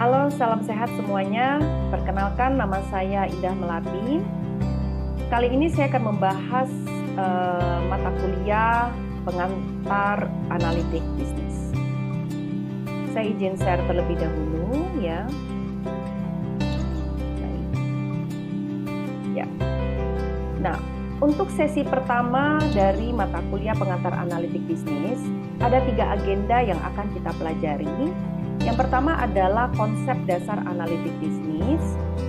Halo, salam sehat semuanya. Perkenalkan, nama saya Indah Melati. Kali ini saya akan membahas mata kuliah pengantar analitik bisnis. Saya izin share terlebih dahulu, ya. Baik. Ya. Nah, untuk sesi pertama dari mata kuliah pengantar analitik bisnis, ada 3 agenda yang akan kita pelajari. Yang pertama adalah konsep dasar analitik bisnis,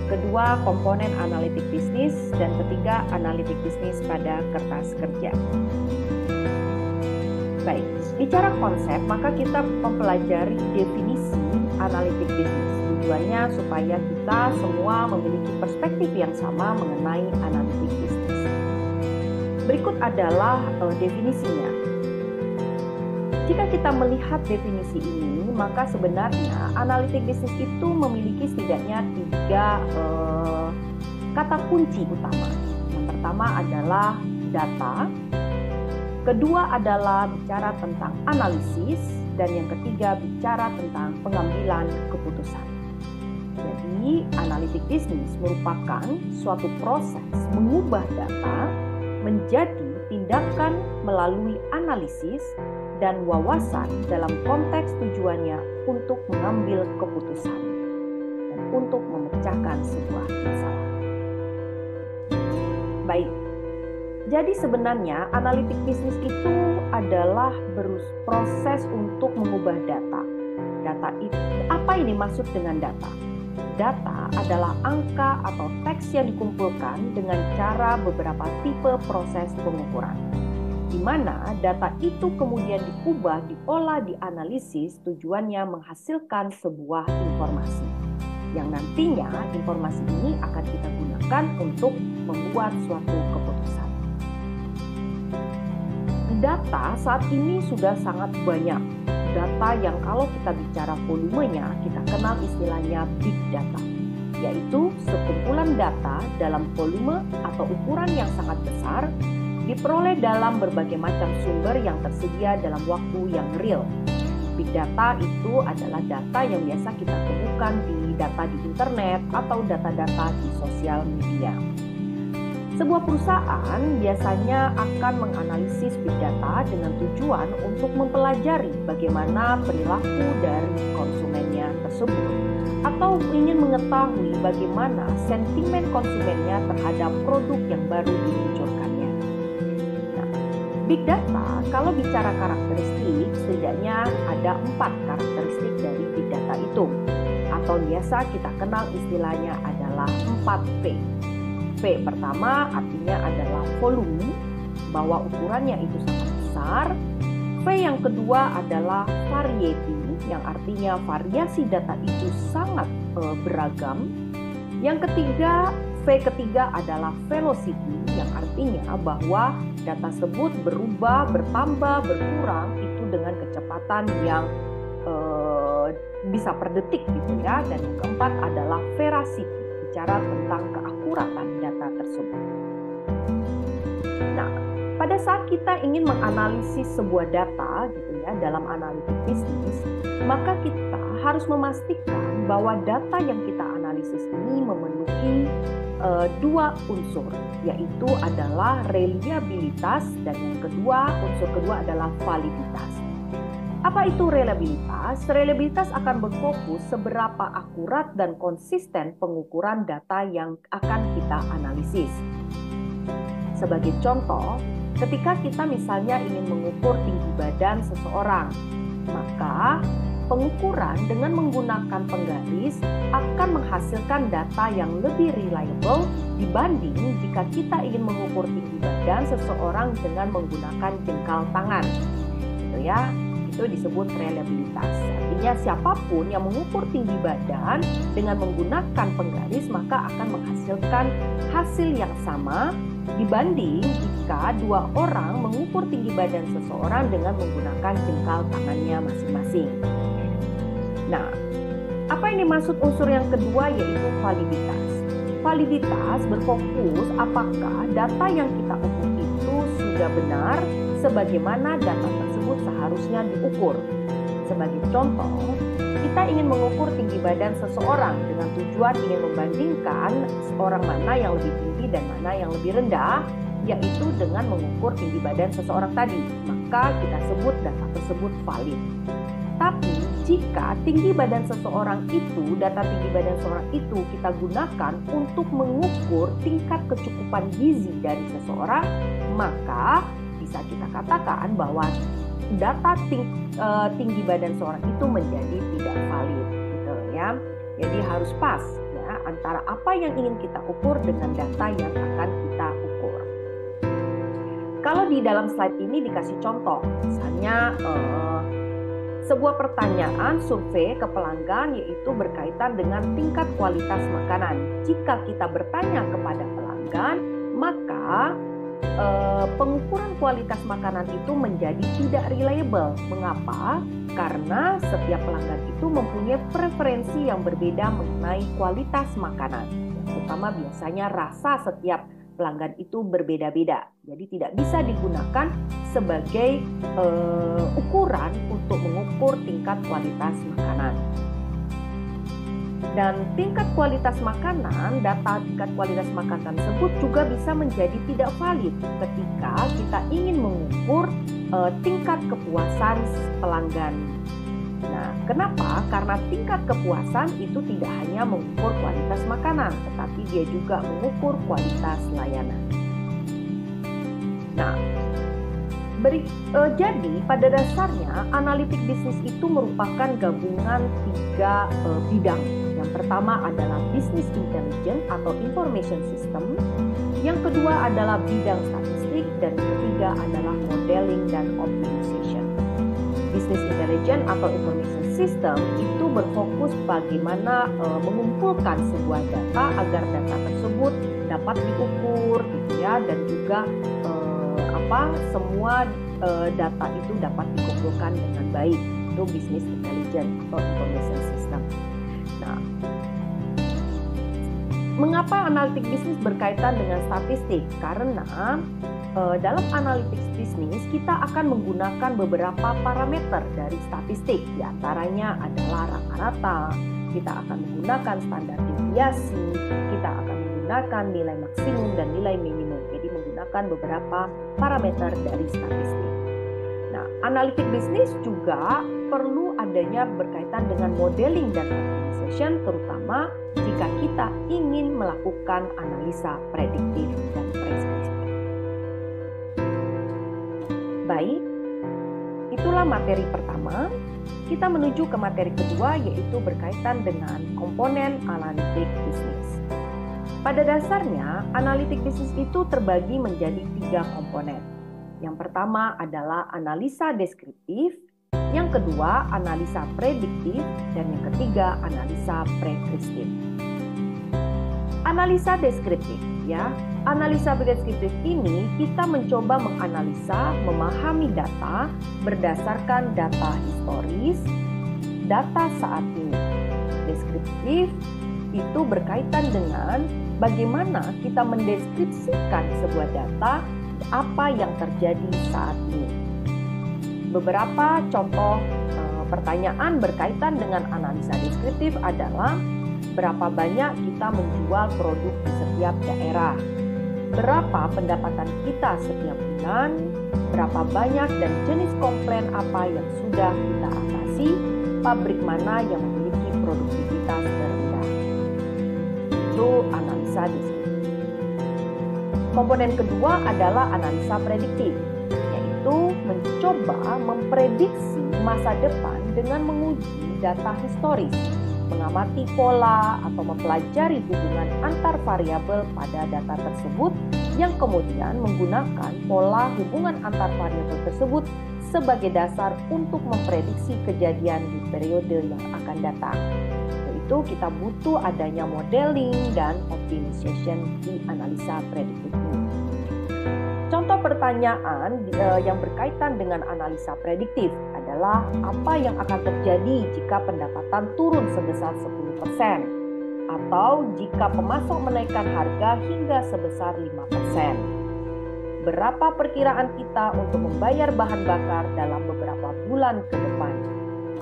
kedua komponen analitik bisnis, dan ketiga analitik bisnis pada kertas kerja. Baik, bicara konsep, maka kita mempelajari definisi analitik bisnis. Tujuannya supaya kita semua memiliki perspektif yang sama mengenai analitik bisnis. Berikut adalah definisinya. Jika kita melihat definisi ini, maka sebenarnya analitik bisnis itu memiliki setidaknya 3 kata kunci utama. Yang pertama adalah data, kedua adalah bicara tentang analisis, dan yang ketiga bicara tentang pengambilan keputusan. Jadi, analitik bisnis merupakan suatu proses mengubah data menjadi tindakan melalui analisis dan wawasan dalam konteks tujuannya untuk mengambil keputusan dan untuk memecahkan sebuah masalah. Baik, jadi sebenarnya analitik bisnis itu adalah proses untuk mengubah data. Data itu, apa ini maksud dengan data? Data adalah angka atau teks yang dikumpulkan dengan cara beberapa tipe proses pengukuran, di mana data itu kemudian diubah, diolah, dianalisis, tujuannya menghasilkan sebuah informasi, yang nantinya informasi ini akan kita gunakan untuk membuat suatu keputusan. Data saat ini sudah sangat banyak. Data yang kalau kita bicara volumenya, kita kenal istilahnya big data, yaitu sekumpulan data dalam volume atau ukuran yang sangat besar, diperoleh dalam berbagai macam sumber yang tersedia dalam waktu yang real. Big data itu adalah data yang biasa kita temukan di data di internet atau data-data di sosial media. Sebuah perusahaan biasanya akan menganalisis big data dengan tujuan untuk mempelajari bagaimana perilaku dari konsumennya tersebut, atau ingin mengetahui bagaimana sentimen konsumennya terhadap produk yang baru diluncurkannya. Nah, big data kalau bicara karakteristik, setidaknya ada 4 karakteristik dari big data itu, atau biasa kita kenal istilahnya adalah 4P. V pertama artinya adalah volume, bahwa ukurannya itu sangat besar. V yang kedua adalah variety, yang artinya variasi data itu sangat beragam. Yang ketiga, V ketiga adalah velocity, yang artinya bahwa data tersebut berubah, bertambah, berkurang itu dengan kecepatan yang bisa per detik gitu ya. Dan yang keempat adalah veracity, bicara tentang keakuratan data tersebut. Nah, pada saat kita ingin menganalisis sebuah data gitu ya dalam analitik bisnis, maka kita harus memastikan bahwa data yang kita analisis ini memenuhi 2 unsur, yaitu adalah reliabilitas dan yang unsur kedua adalah validitas. Apa itu reliabilitas? Reliabilitas akan berfokus seberapa akurat dan konsisten pengukuran data yang akan kita analisis. Sebagai contoh, ketika kita misalnya ingin mengukur tinggi badan seseorang, maka pengukuran dengan menggunakan penggaris akan menghasilkan data yang lebih reliable dibanding jika kita ingin mengukur tinggi badan seseorang dengan menggunakan jengkal tangan. Gitu ya. Itu disebut reliabilitas. Artinya siapapun yang mengukur tinggi badan dengan menggunakan penggaris maka akan menghasilkan hasil yang sama dibanding jika 2 orang mengukur tinggi badan seseorang dengan menggunakan jengkal tangannya masing-masing. Nah, apa yang dimaksud unsur yang kedua yaitu validitas. Validitas berfokus apakah data yang kita ukur itu sudah benar sebagaimana data tersebut seharusnya diukur. Sebagai contoh, kita ingin mengukur tinggi badan seseorang dengan tujuan ingin membandingkan orang mana yang lebih tinggi dan mana yang lebih rendah, yaitu dengan mengukur tinggi badan seseorang tadi. Maka kita sebut data tersebut valid. Tapi jika tinggi badan seseorang itu, data tinggi badan seseorang itu kita gunakan untuk mengukur tingkat kecukupan gizi dari seseorang, maka bisa kita katakan bahwa data tinggi badan seorang itu menjadi tidak valid, gitu ya. Jadi harus pas ya antara apa yang ingin kita ukur dengan data yang akan kita ukur. Kalau di dalam slide ini dikasih contoh, misalnya sebuah pertanyaan survei ke pelanggan yaitu berkaitan dengan tingkat kualitas makanan. Jika kita bertanya kepada pelanggan, maka pengukuran kualitas makanan itu menjadi tidak reliable. Mengapa? Karena setiap pelanggan itu mempunyai preferensi yang berbeda mengenai kualitas makanan. Terutama biasanya rasa setiap pelanggan itu berbeda-beda. Jadi tidak bisa digunakan sebagai ukuran untuk mengukur tingkat kualitas makanan. Dan tingkat kualitas makanan, data tingkat kualitas makanan tersebut juga bisa menjadi tidak valid ketika kita ingin mengukur tingkat kepuasan pelanggan. Nah, kenapa? Karena tingkat kepuasan itu tidak hanya mengukur kualitas makanan, tetapi dia juga mengukur kualitas layanan. Nah, jadi pada dasarnya analitik bisnis itu merupakan gabungan 3 bidang. Yang pertama adalah business intelligence atau information system. Yang kedua adalah bidang statistik dan ketiga adalah modeling dan optimization. Business intelligence atau information system itu berfokus bagaimana mengumpulkan sebuah data agar data tersebut dapat diukur, gitu ya, dan juga semua data itu dapat dikumpulkan dengan baik. Itu business intelligence atau information system. Nah, mengapa analitik bisnis berkaitan dengan statistik? Karena dalam analitik bisnis kita akan menggunakan beberapa parameter dari statistik. Di antaranya adalah rata-rata, kita akan menggunakan standar deviasi, kita akan menggunakan nilai maksimum dan nilai minimum. Jadi menggunakan beberapa parameter dari statistik. Nah, analitik bisnis juga perlu adanya berkaitan dengan modeling dan optimization, terutama jika kita ingin melakukan analisa prediktif dan preskriptif. Baik, itulah materi pertama. Kita menuju ke materi kedua, yaitu berkaitan dengan komponen analitik bisnis. Pada dasarnya, analitik bisnis itu terbagi menjadi 3 komponen. Yang pertama adalah analisa deskriptif, yang kedua analisa prediktif, dan yang ketiga analisa preskriptif. Analisa deskriptif, ya. Analisa deskriptif ini kita mencoba menganalisa, memahami data berdasarkan data historis, data saat ini. Deskriptif itu berkaitan dengan bagaimana kita mendeskripsikan sebuah data, apa yang terjadi saat ini. Beberapa contoh pertanyaan berkaitan dengan analisa deskriptif adalah berapa banyak kita menjual produk di setiap daerah, berapa pendapatan kita setiap bulan, berapa banyak dan jenis komplain apa yang sudah kita atasi, pabrik mana yang memiliki produktivitas terendah. Itu analisa deskriptif. Komponen kedua adalah analisa prediktif, yaitu mencoba memprediksi masa depan dengan menguji data historis, mengamati pola atau mempelajari hubungan antar variabel pada data tersebut yang kemudian menggunakan pola hubungan antar variabel tersebut sebagai dasar untuk memprediksi kejadian di periode yang akan datang. Itu kita butuh adanya modeling dan optimization di analisa prediktif ini. Contoh pertanyaan yang berkaitan dengan analisa prediktif adalah apa yang akan terjadi jika pendapatan turun sebesar 10% atau jika pemasok menaikkan harga hingga sebesar 5%. Berapa perkiraan kita untuk membayar bahan bakar dalam beberapa bulan ke depan?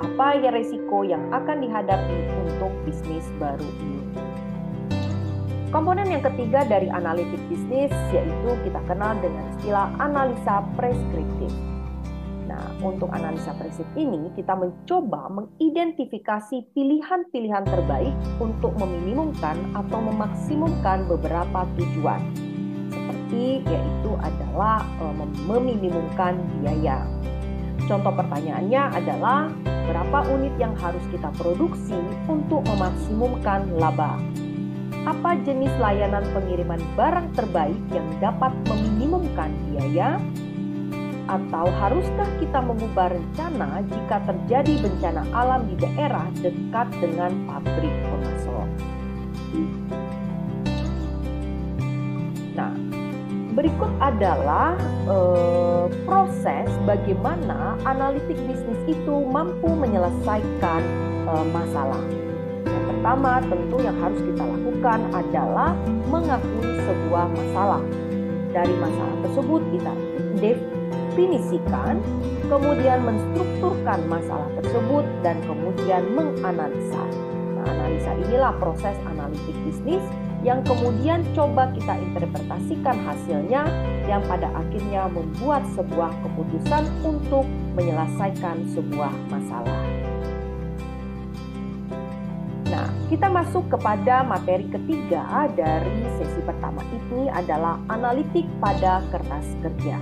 apa ya resiko yang akan dihadapi untuk bisnis baru ini. Komponen yang ketiga dari analitik bisnis yaitu kita kenal dengan istilah analisa preskriptif. Nah, untuk analisa preskriptif ini kita mencoba mengidentifikasi pilihan-pilihan terbaik untuk meminimumkan atau memaksimumkan beberapa tujuan. Seperti yaitu adalah meminimumkan biaya. Contoh pertanyaannya adalah berapa unit yang harus kita produksi untuk memaksimumkan laba? Apa jenis layanan pengiriman barang terbaik yang dapat meminimumkan biaya? Atau haruskah kita mengubah rencana jika terjadi bencana alam di daerah dekat dengan pabrik pemasok? Nah, berikut adalah proses bagaimana analitik bisnis itu mampu menyelesaikan masalah. Yang pertama tentu yang harus kita lakukan adalah mengakui sebuah masalah. Dari masalah tersebut kita definisikan, kemudian menstrukturkan masalah tersebut dan kemudian menganalisa. Nah, analisa inilah proses analitik bisnis yang kemudian coba kita interpretasikan hasilnya yang pada akhirnya membuat sebuah keputusan untuk menyelesaikan sebuah masalah. Nah, kita masuk kepada materi ketiga dari sesi pertama ini adalah analitik pada kertas kerja.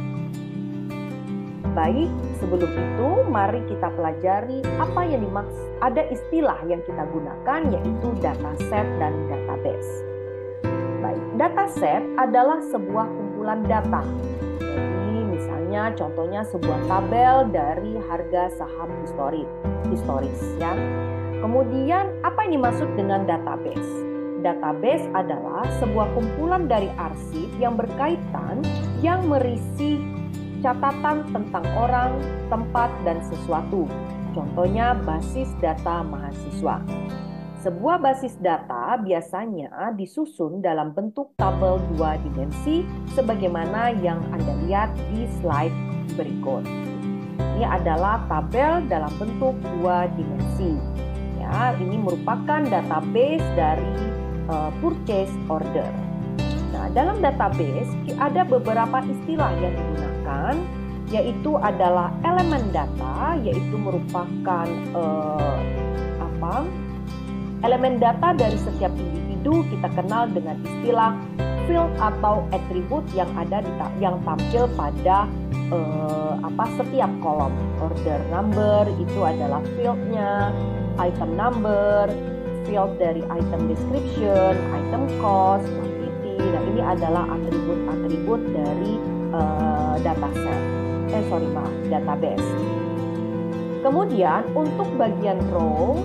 Baik, sebelum itu mari kita pelajari apa yang dimaksud. Ada istilah yang kita gunakan yaitu dataset dan database. Baik, dataset adalah sebuah kumpulan data. Jadi misalnya contohnya sebuah tabel dari harga saham historis ya. Kemudian apa yang dimaksud dengan database? Database adalah sebuah kumpulan dari arsip yang berkaitan yang berisi catatan tentang orang, tempat, dan sesuatu. Contohnya basis data mahasiswa. Sebuah basis data biasanya disusun dalam bentuk tabel 2 dimensi sebagaimana yang Anda lihat di slide berikut. Ini adalah tabel dalam bentuk 2 dimensi. Ya, ini merupakan database dari purchase order. Nah, dalam database ada beberapa istilah yang digunakan, yaitu adalah elemen data, yaitu merupakan elemen data dari setiap individu kita kenal dengan istilah field atau atribut yang tampil pada setiap kolom. Order number itu adalah fieldnya, item number, field dari item description, item cost, quantity. Nah, ini adalah atribut-atribut dari database. Kemudian untuk bagian row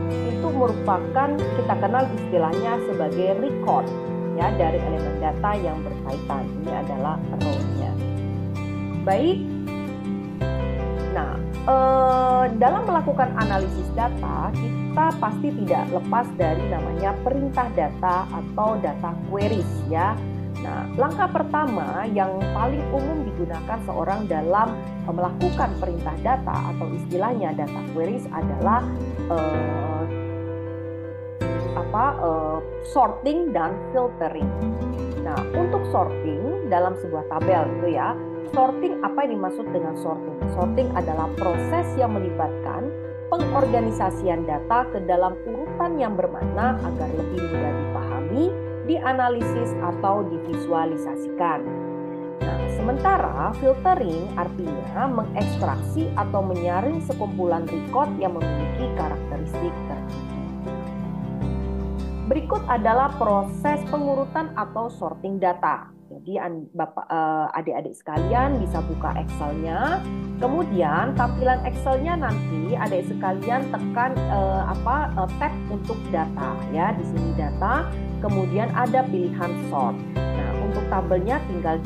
itu merupakan kita kenal istilahnya sebagai record ya dari elemen data yang berkaitan. Ini adalah row-nya. Baik. Nah, dalam melakukan analisis data kita pasti tidak lepas dari namanya perintah data atau data queries ya. Nah, langkah pertama yang paling umum digunakan seorang dalam melakukan perintah data atau istilahnya data queries adalah sorting dan filtering. Nah, untuk sorting dalam sebuah tabel itu ya, sorting apa yang dimaksud dengan sorting? Sorting adalah proses yang melibatkan pengorganisasian data ke dalam urutan yang bermakna agar lebih mudah dipahami, dianalisis atau divisualisasikan. Nah, sementara filtering artinya mengekstraksi atau menyaring sekumpulan record yang memiliki karakteristik tertentu. Berikut adalah proses pengurutan atau sorting data. Jadi adik-adik sekalian bisa buka Excel-nya. Kemudian tampilan Excel-nya nanti adik sekalian tekan tab untuk data ya. Di sini data, kemudian ada pilihan sort. Nah, untuk tabelnya tinggal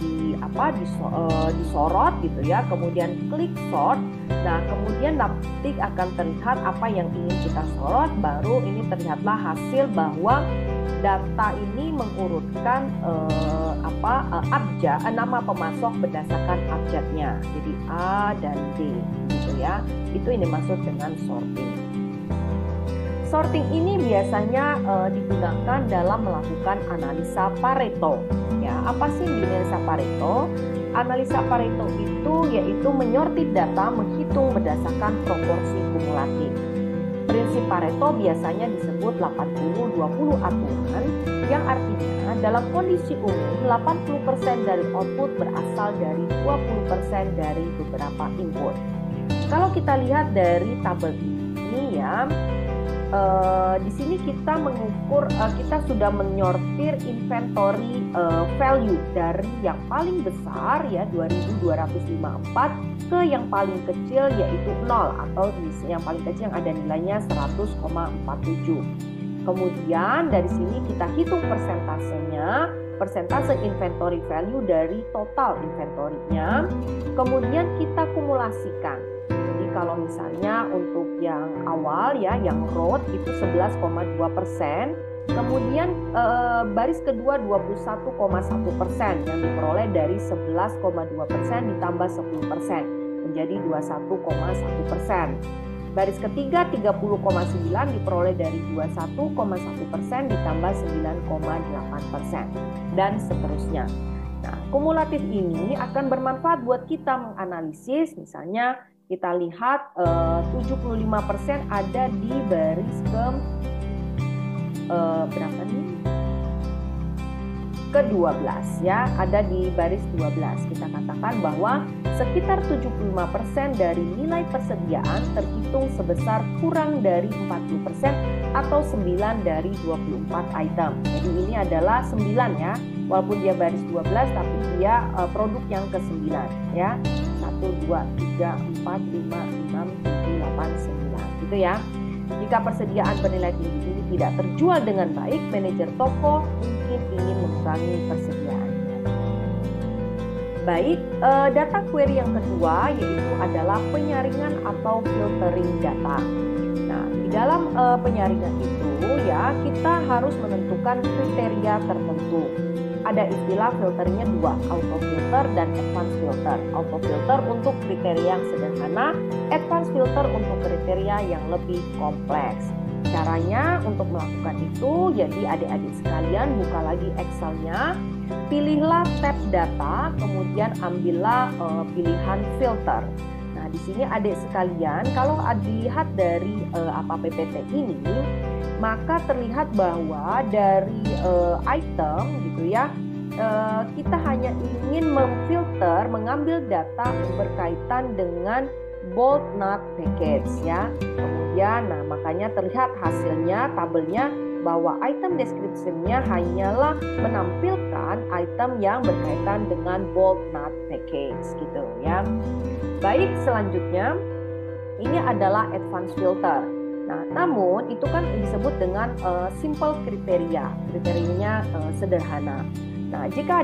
disorot gitu ya. Kemudian klik sort. Nah, kemudian nanti akan terlihat apa yang ingin kita sorot. Baru ini terlihatlah hasil bahwa Data ini mengurutkan nama pemasok berdasarkan abjadnya. Jadi A dan D gitu ya. Itu yang dimaksud dengan sorting. Sorting ini biasanya digunakan dalam melakukan analisa Pareto. Ya, apa sih analisa Pareto? Analisa Pareto itu yaitu menyortir data menghitung berdasarkan proporsi kumulatif. Prinsip Pareto biasanya disebut 80-20 aturan, yang artinya dalam kondisi umum 80% dari output berasal dari 20% dari beberapa input. Kalau kita lihat dari tabel ini ya, di sini kita mengukur, kita sudah menyortir inventory value dari yang paling besar ya 2254 ke yang paling kecil yaitu 0, atau yang paling kecil yang ada nilainya 100,47. Kemudian dari sini kita hitung persentasenya, persentase inventory value dari total inventory-nya. Kemudian kita kumulasikan. Jadi kalau misalnya untuk yang awal ya, yang road itu 11,2%, kemudian baris kedua 21,1% yang diperoleh dari 11,2% ditambah 10% menjadi 21,1%. Baris ketiga 30,9 diperoleh dari 21,1% ditambah 9,8% dan seterusnya. Nah, kumulatif ini akan bermanfaat buat kita menganalisis, misalnya kita lihat 75% ada di baris berapa nih? Ke-12 ya, ada di baris 12. Kita katakan bahwa sekitar 75% dari nilai persediaan terhitung sebesar kurang dari 40% atau 9 dari 24 item. Jadi ini adalah 9 ya, walaupun dia baris 12 tapi dia produk yang ke-9 ya. 1, 2, 3, 4, 5, 6, 7, 8, 9 gitu ya. Jika persediaan bernilai tinggi ini tidak terjual dengan baik, manajer toko mungkin ingin mengurangi persediaannya. Baik, data query yang kedua yaitu adalah penyaringan atau filtering data. Nah, di dalam penyaringan itu ya kita harus menentukan kriteria tertentu. Ada istilah filternya dua, auto filter dan advanced filter. Auto filter untuk kriteria yang sederhana, advanced filter untuk kriteria yang lebih kompleks. Caranya untuk melakukan itu, jadi adik-adik sekalian buka lagi Excel-nya, pilihlah tab data, kemudian ambillah pilihan filter. Nah, di sini adik sekalian, kalau dilihat dari PPT ini, maka terlihat bahwa dari item gitu ya, kita hanya ingin memfilter, mengambil data berkaitan dengan bulk nut package ya. Kemudian nah makanya terlihat hasilnya tabelnya bahwa item description-nya hanyalah menampilkan item yang berkaitan dengan bulk nut package gitu ya. Baik, selanjutnya ini adalah advanced filter. Nah, namun itu kan disebut dengan simple kriteria. Kriterianya sederhana. Nah, jika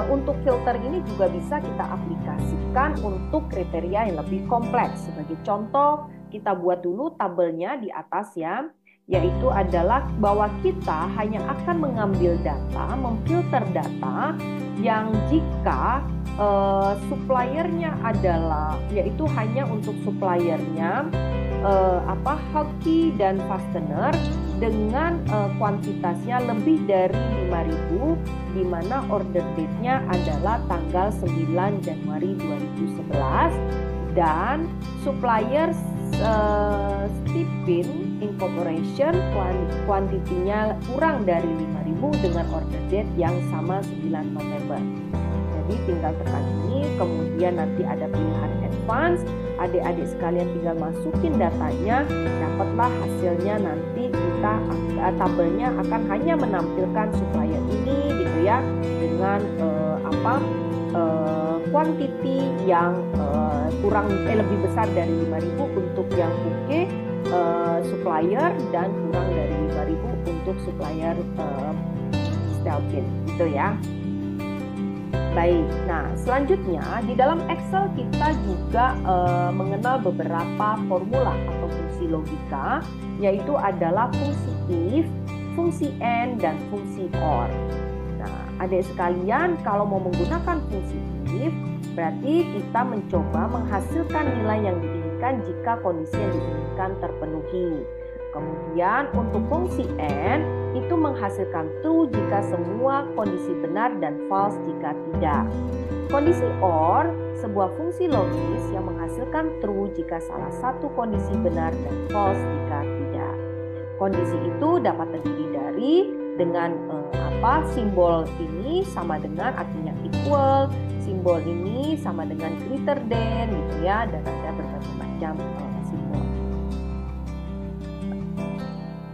untuk filter ini juga bisa kita aplikasikan untuk kriteria yang lebih kompleks. Sebagai contoh, kita buat dulu tabelnya di atas ya, yaitu adalah bahwa kita hanya akan mengambil data, memfilter data yang jika suppliernya adalah, yaitu hanya untuk suppliernya hoki dan fastener dengan kuantitasnya lebih dari 5.000, di mana order date-nya adalah tanggal 9 Januari 2011 dan supplier Stipin Incorporation kuantitinya kurang dari 5.000 dengan order date yang sama 9 November. Jadi tinggal tekan ini, kemudian nanti ada pilihan advance, adik-adik sekalian tinggal masukin datanya, dapatlah hasilnya. Nanti kita tabelnya akan hanya menampilkan supplier ini gitu ya, dengan quantity yang lebih besar dari 5.000 untuk yang bouquet supplier dan kurang dari 5.000 untuk supplier Stelpin gitu ya. Baik, nah selanjutnya di dalam Excel kita juga mengenal beberapa formula atau fungsi logika, yaitu adalah fungsi if, fungsi AND dan fungsi OR. Nah, adik sekalian, kalau mau menggunakan fungsi if, berarti kita mencoba menghasilkan nilai yang diinginkan jika kondisi yang diinginkan terpenuhi. Kemudian untuk fungsi AND itu menghasilkan true jika semua kondisi benar dan false jika tidak. Kondisi OR sebuah fungsi logis yang menghasilkan true jika salah satu kondisi benar dan false jika tidak. Kondisi itu dapat terdiri dari dengan simbol ini sama dengan artinya equal, simbol ini sama dengan greater than gitu ya, dan ada berbagai macam simbol.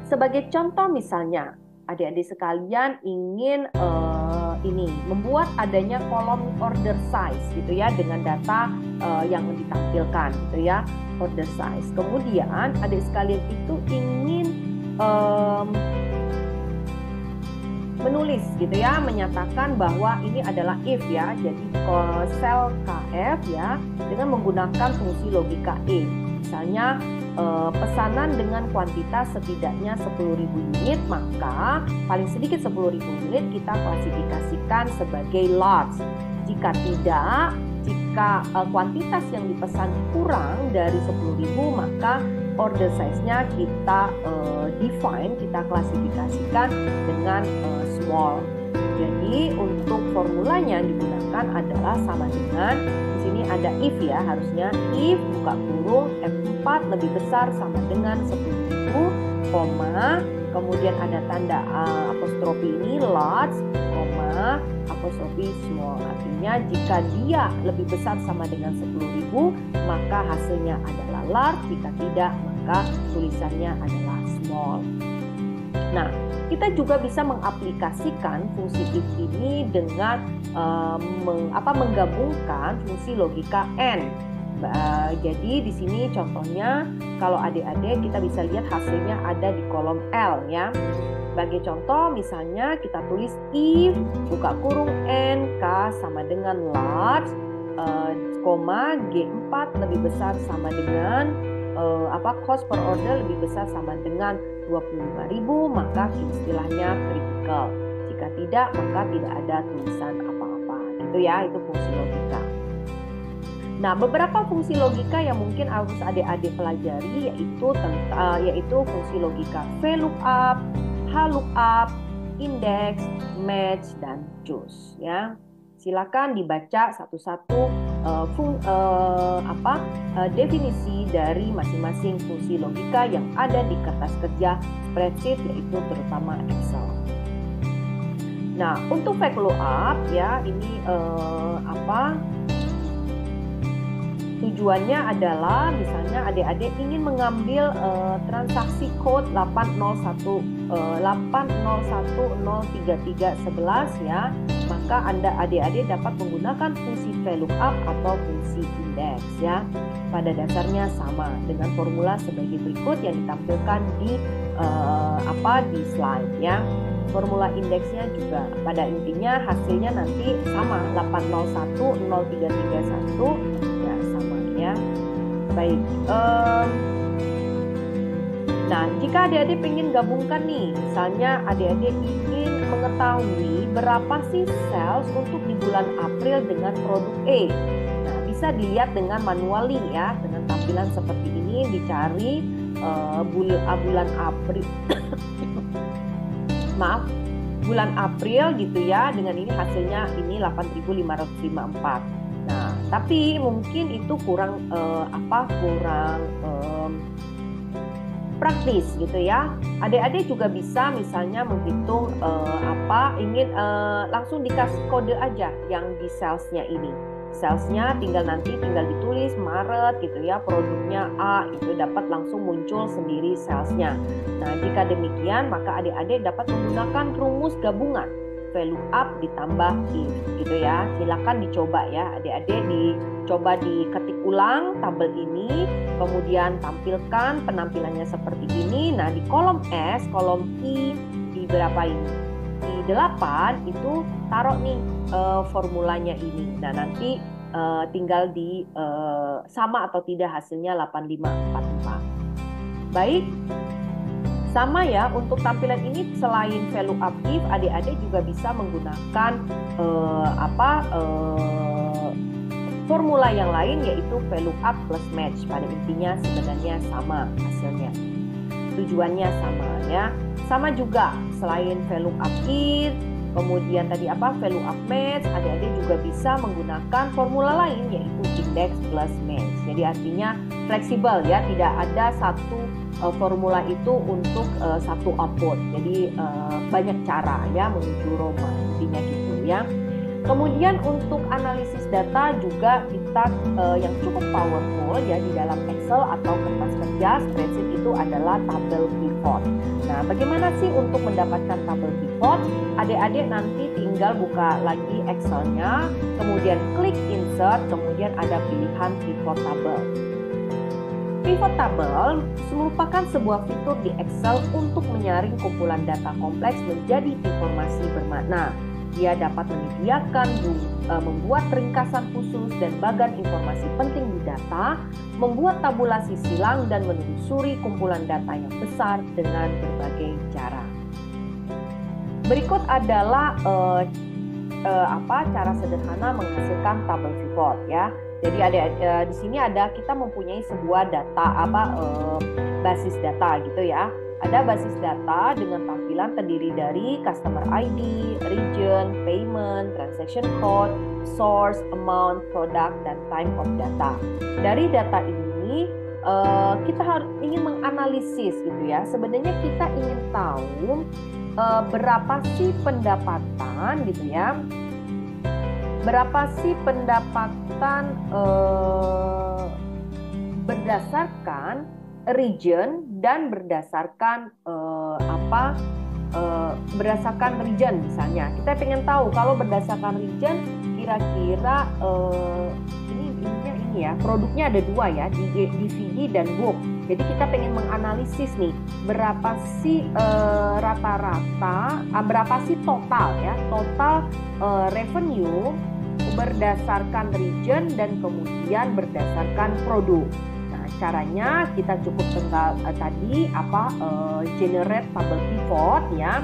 Sebagai contoh misalnya, adik-adik sekalian ingin membuat adanya kolom order size gitu ya dengan data yang ditampilkan gitu ya, order size. Kemudian adik sekalian itu ingin menulis gitu ya, menyatakan bahwa ini adalah if ya, jadi sel KF ya dengan menggunakan fungsi logika if. Misalnya pesanan dengan kuantitas setidaknya 10.000 unit, maka paling sedikit 10.000 unit kita klasifikasikan sebagai large. Jika tidak, jika kuantitas yang dipesan kurang dari 10.000, maka order size-nya kita define, kita klasifikasikan dengan small. Jadi untuk formulanya yang digunakan adalah sama dengan di sini ada if ya, harusnya if buka kurung F4 lebih besar sama dengan 10.000, koma, kemudian ada tanda apostrofi ini large, koma, apostrofi small. Artinya jika dia lebih besar sama dengan 10.000, maka hasilnya adalah large, jika tidak maka tulisannya adalah small. Nah, kita juga bisa mengaplikasikan fungsi if ini dengan menggabungkan fungsi logika AND. Jadi di sini contohnya kalau adik-adik kita bisa lihat hasilnya ada di kolom L ya. Sebagai contoh misalnya kita tulis if buka kurung N K sama dengan large, koma G4 lebih besar sama dengan cost per order lebih besar sama dengan 25.000, maka istilahnya critical. Jika tidak, maka tidak ada tulisan apa-apa. Gitu ya, itu fungsi logika. Nah, beberapa fungsi logika yang mungkin harus adik-adik pelajari yaitu fungsi logika VLOOKUP, HLOOKUP, index, match, dan choose ya. Silakan dibaca satu-satu definisi dari masing-masing fungsi logika yang ada di kertas kerja spreadsheet, yaitu terutama Excel. Nah, untuk VLOOKUP ya, ini tujuannya adalah misalnya adik-adik ingin mengambil transaksi code 801033311 ya, maka adik-adik dapat menggunakan fungsi VLOOKUP atau fungsi index ya. Pada dasarnya sama dengan formula sebagai berikut yang ditampilkan di slide ya. Formula indeksnya juga pada intinya hasilnya nanti sama 8010331 ya, sama ya. Baik. Nah, jika adik-adik ingin gabungkan nih, misalnya adik-adik ingin mengetahui berapa sih sales untuk di bulan April dengan produk A. Nah, bisa dilihat dengan manually ya, dengan tampilan seperti ini, dicari bulan April. Bulan April gitu ya, dengan ini hasilnya ini 8.554. Nah, tapi mungkin itu kurang praktis gitu ya. Adik-adik juga bisa misalnya menghitung langsung dikasih kode aja yang di salesnya ini. Salesnya tinggal ditulis Maret gitu ya, produknya A, itu dapat langsung muncul sendiri salesnya. Nah, jika demikian maka adik-adik dapat menggunakan rumus gabungan VLOOKUP ditambah if gitu ya. Silakan dicoba ya adik-adik, dicoba diketik ulang tabel ini, kemudian tampilkan penampilannya seperti ini. Nah, di kolom S, kolom I di berapa ini? Di 8 itu taruh nih formulanya ini. Nah, nanti tinggal di sama atau tidak hasilnya 8544. Baik. Sama ya, untuk tampilan ini selain value up if, adik-adik juga bisa menggunakan formula yang lain, yaitu value up plus match. Pada intinya sebenarnya sama hasilnya, tujuannya sama ya. Sama juga selain value up if, kemudian tadi value up match, adik-adik juga bisa menggunakan formula lain, yaitu index plus match. Jadi artinya fleksibel ya, tidak ada satu formula itu untuk satu output. Jadi banyak cara ya menuju Roma, intinya gitu ya. Kemudian untuk analisis data juga kita yang cukup powerful ya di dalam Excel atau kertas kerja spreadsheet itu adalah tabel pivot. Nah, bagaimana sih untuk mendapatkan tabel pivot? Adik-adik nanti tinggal buka lagi Excel-nya, kemudian klik insert, kemudian ada pilihan pivot table. Pivot table merupakan sebuah fitur di Excel untuk menyaring kumpulan data kompleks menjadi informasi bermakna. Dia dapat menyediakan, membuat ringkasan khusus dan bagan informasi penting di data, membuat tabulasi silang dan menelusuri kumpulan data yang besar dengan berbagai cara. Berikut adalah cara sederhana menghasilkan tabel pivot ya. Jadi di sini kita mempunyai sebuah data basis data gitu ya. Ada basis data dengan tampilan terdiri dari customer ID, region, payment, transaction code, source, amount, product, dan time of data. Dari data ini kita ingin menganalisis gitu ya. Sebenarnya kita ingin tahu berapa sih pendapatan gitu ya. Berapa sih pendapatan berdasarkan region dan berdasarkan berdasarkan region misalnya. Kita pengen tahu kalau berdasarkan region kira-kira ini ya, produknya ada dua ya, DVD dan book. Jadi kita pengen menganalisis nih berapa sih rata-rata, berapa sih total ya, total revenue berdasarkan region dan kemudian berdasarkan produk. Caranya kita cukup tinggal generate table pivot ya.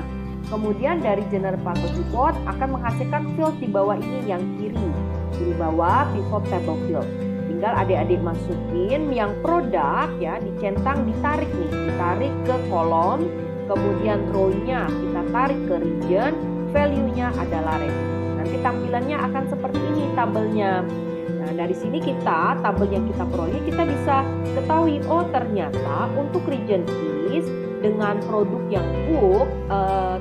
Kemudian dari generate table pivot akan menghasilkan field di bawah ini yang kiri, di bawah pivot table field. Tinggal adik-adik masukin yang produk ya, dicentang, ditarik ke kolom, kemudian row-nya kita tarik ke region, value-nya adalah revenue. Nanti tampilannya akan seperti ini tabelnya. Nah, dari sini tabel yang kita peroleh, kita bisa ketahui, oh ternyata untuk region East dengan produk yang book,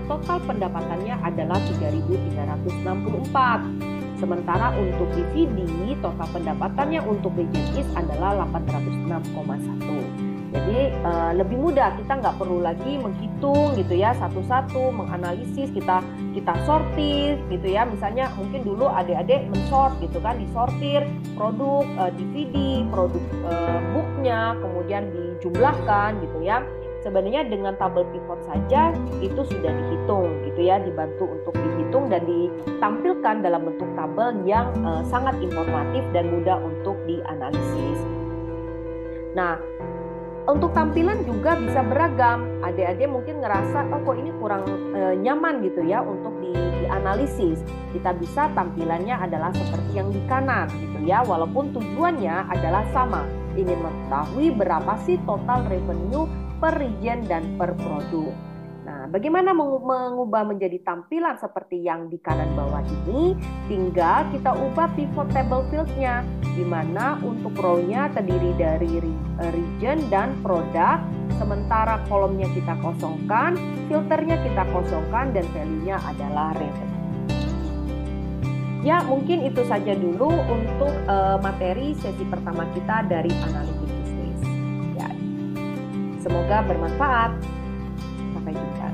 total pendapatannya adalah 3.364. Sementara untuk DVD, total pendapatannya untuk region East adalah 806,1. Jadi lebih mudah, kita nggak perlu lagi menghitung gitu ya satu-satu, menganalisis, kita sortir gitu ya. Misalnya mungkin dulu adik-adik mensort gitu kan, disortir produk DVD, produk booknya, kemudian dijumlahkan gitu ya. Sebenarnya dengan tabel pivot saja itu sudah dihitung gitu ya, dibantu untuk dihitung dan ditampilkan dalam bentuk tabel yang sangat informatif dan mudah untuk dianalisis. Nah, untuk tampilan juga bisa beragam. Adik-adik mungkin ngerasa, oh kok ini kurang nyaman gitu ya untuk dianalisis. Kita bisa tampilannya adalah seperti yang di kanan gitu ya, walaupun tujuannya adalah sama. Ingin mengetahui berapa sih total revenue per region dan per produk. Nah, bagaimana mengubah menjadi tampilan seperti yang di kanan bawah ini? Tinggal kita ubah pivot table field-nya, di mana untuk row-nya terdiri dari region dan produk, sementara kolomnya kita kosongkan, filternya kita kosongkan, dan value-nya adalah revenue. Ya, mungkin itu saja dulu untuk materi sesi pertama kita dari analitik bisnis. Ya, semoga bermanfaat. Sampai jumpa.